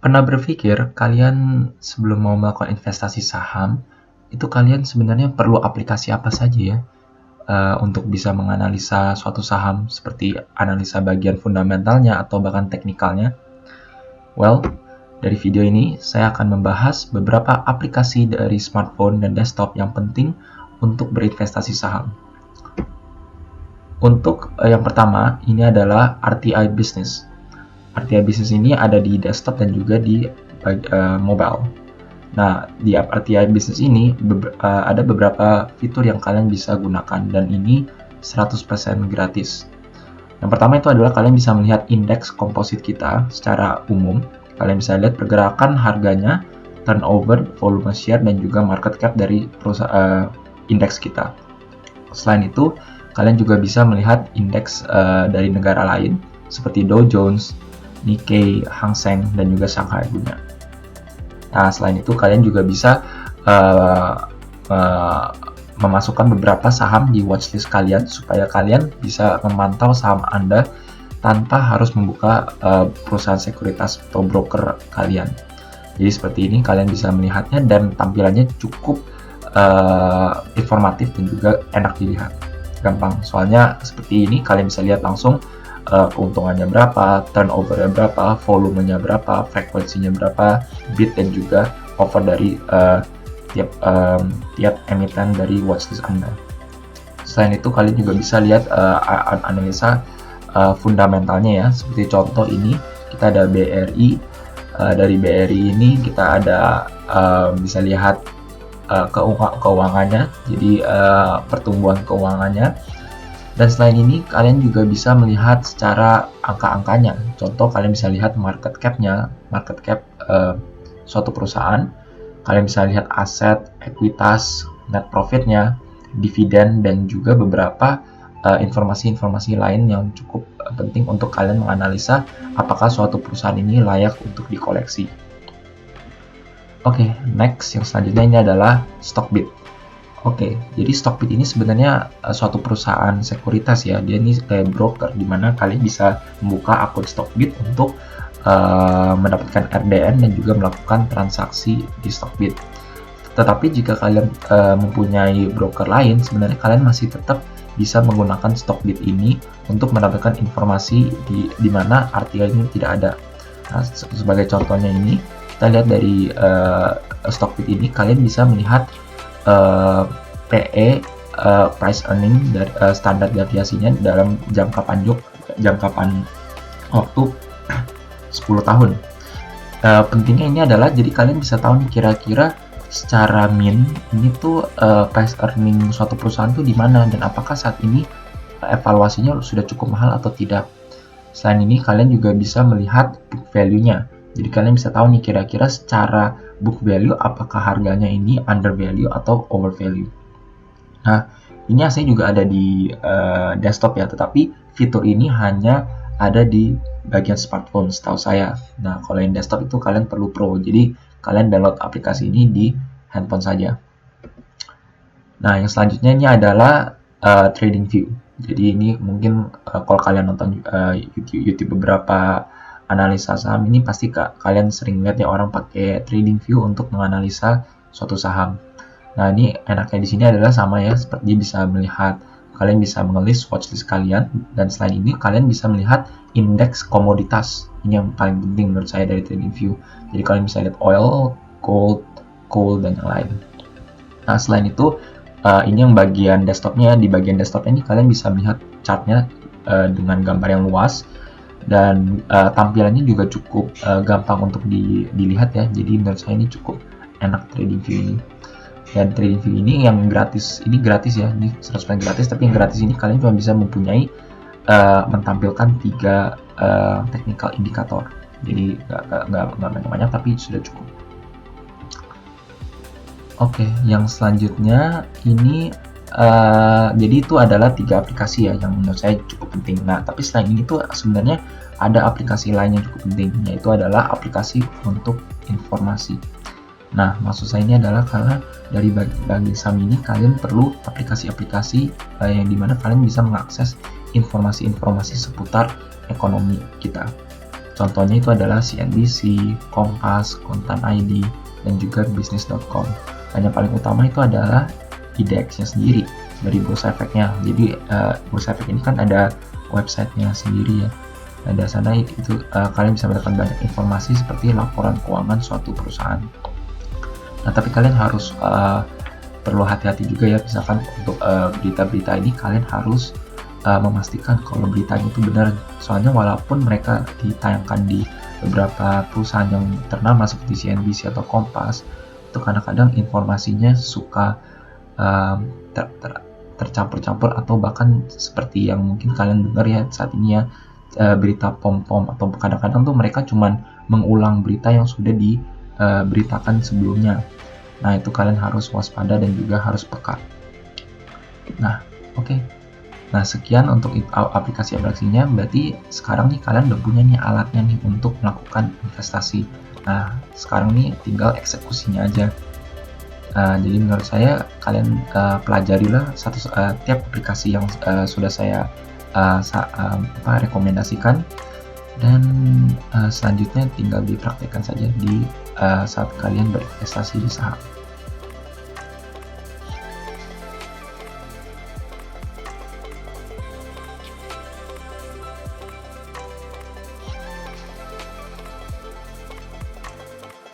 Pernah berpikir kalian sebelum mau melakukan investasi saham, itu kalian sebenarnya perlu aplikasi apa saja ya untuk bisa menganalisa suatu saham seperti analisa bagian fundamentalnya atau bahkan teknikalnya? Well, dari video ini saya akan membahas beberapa aplikasi dari smartphone dan desktop yang penting untuk berinvestasi saham. Untuk yang pertama, ini adalah RTI Business. RTI Business ini ada di desktop dan juga di mobile. Nah, di app RTI Business ini ada beberapa fitur yang kalian bisa gunakan dan ini 100% gratis. Yang pertama itu adalah kalian bisa melihat indeks komposit kita secara umum. Kalian bisa lihat pergerakan harganya, turnover, volume share, dan juga market cap dari indeks kita. Selain itu, kalian juga bisa melihat indeks dari negara lain seperti Dow Jones, Nikkei, Hang Seng, dan juga Shanghai Gunya. Nah, selain itu kalian juga bisa memasukkan beberapa saham di watchlist kalian supaya kalian bisa memantau saham Anda tanpa harus membuka perusahaan sekuritas atau broker kalian. Jadi seperti ini kalian bisa melihatnya dan tampilannya cukup informatif dan juga enak dilihat. Gampang, soalnya seperti ini kalian bisa lihat langsung keuntungannya berapa, turnovernya berapa, volumenya berapa, frekuensinya berapa, bid dan juga offer dari tiap emiten dari watchlist Anda. Selain itu kalian juga bisa lihat analisa fundamentalnya ya, seperti contoh ini kita ada BRI. Dari BRI ini kita ada bisa lihat keuangannya, jadi pertumbuhan keuangannya. Dan selain ini kalian juga bisa melihat secara angka-angkanya. Contoh kalian bisa lihat market cap suatu perusahaan. Kalian bisa lihat aset, ekuitas, net profitnya, dividen, dan juga beberapa informasi-informasi lain yang cukup penting untuk kalian menganalisa apakah suatu perusahaan ini layak untuk dikoleksi. Oke, next yang selanjutnya ini adalah Stockbit. Oke, jadi Stockbit ini sebenarnya suatu perusahaan sekuritas ya. Dia ini kayak broker di mana kalian bisa membuka akun Stockbit untuk mendapatkan RDN dan juga melakukan transaksi di Stockbit. Tetapi jika kalian mempunyai broker lain, sebenarnya kalian masih tetap bisa menggunakan Stockbit ini untuk mendapatkan informasi di mana RTI ini tidak ada. Nah, sebagai contohnya ini, kita lihat dari Stockbit ini kalian bisa melihat PE price earning dari standar deviasinya dalam jangka panjang waktu 10 tahun. Pentingnya ini adalah jadi kalian bisa tahu nih kira-kira secara min ini tuh price earning suatu perusahaan tuh di mana dan apakah saat ini evaluasinya sudah cukup mahal atau tidak. Selain ini kalian juga bisa melihat book value-nya. Jadi kalian bisa tahu nih kira-kira secara book value apakah harganya ini under value atau over value. Nah, ini aslinya juga ada di desktop ya, tetapi fitur ini hanya ada di bagian smartphone setahu saya. Nah, kalau yang desktop itu kalian perlu pro, jadi kalian download aplikasi ini di handphone saja. Nah, yang selanjutnya ini adalah TradingView. Jadi ini mungkin kalau kalian nonton YouTube beberapa analisa saham ini pasti kalian sering lihat ya orang pakai TradingView untuk menganalisa suatu saham. Nah, ini enaknya di sini adalah sama ya, seperti bisa melihat kalian bisa mengelis watchlist kalian dan selain ini kalian bisa melihat indeks komoditas. Ini yang paling penting menurut saya dari TradingView. Jadi kalian bisa lihat oil, gold, coal dan yang lain. Nah, selain itu ini yang bagian desktopnya. Di bagian desktopnya ini kalian bisa melihat chartnya dengan gambar yang luas. Dan tampilannya juga cukup gampang untuk dilihat ya, jadi menurut saya ini cukup enak TradingView ini. Dan TradingView ini yang gratis ya, ini 100% gratis, tapi yang gratis ini kalian cuma bisa mempunyai mentampilkan 3 technical indikator, jadi nggak banyak-banyak tapi sudah cukup. Oke, yang selanjutnya ini jadi itu adalah 3 aplikasi ya yang menurut saya cukup penting. Nah, tapi selain ini tuh sebenarnya ada aplikasi lain yang cukup penting, yaitu adalah aplikasi untuk informasi. Nah, maksud saya ini adalah karena dari bagi saham ini kalian perlu aplikasi-aplikasi yang dimana kalian bisa mengakses informasi-informasi seputar ekonomi kita. Contohnya itu adalah CNBC, Kompas, Kontan ID, dan juga bisnis.com. Dan yang paling utama itu adalah IDX-nya sendiri dari Bursa Efeknya. Jadi Bursa Efek ini kan ada websitenya sendiri ya. Nah, dari sana itu kalian bisa mendapatkan banyak informasi seperti laporan keuangan suatu perusahaan. Nah, tapi kalian harus perlu hati-hati juga ya, misalkan untuk berita-berita ini kalian harus memastikan kalau beritanya itu benar. Soalnya walaupun mereka ditayangkan di beberapa perusahaan yang ternama seperti CNBC atau Kompas, itu kadang-kadang informasinya suka tercampur-campur, atau bahkan seperti yang mungkin kalian dengar ya saat ini ya, berita pom-pom, atau kadang-kadang tuh mereka cuman mengulang berita yang sudah diberitakan sebelumnya. Nah, itu kalian harus waspada dan juga harus peka. Nah, oke. Nah, sekian untuk aplikasi-aplikasinya. Berarti sekarang nih kalian udah punya nih alatnya nih untuk melakukan investasi. Nah, sekarang nih tinggal eksekusinya aja. Jadi menurut saya kalian pelajarilah tiap aplikasi yang sudah saya rekomendasikan, dan selanjutnya tinggal dipraktekkan saja di saat kalian berinvestasi di saham.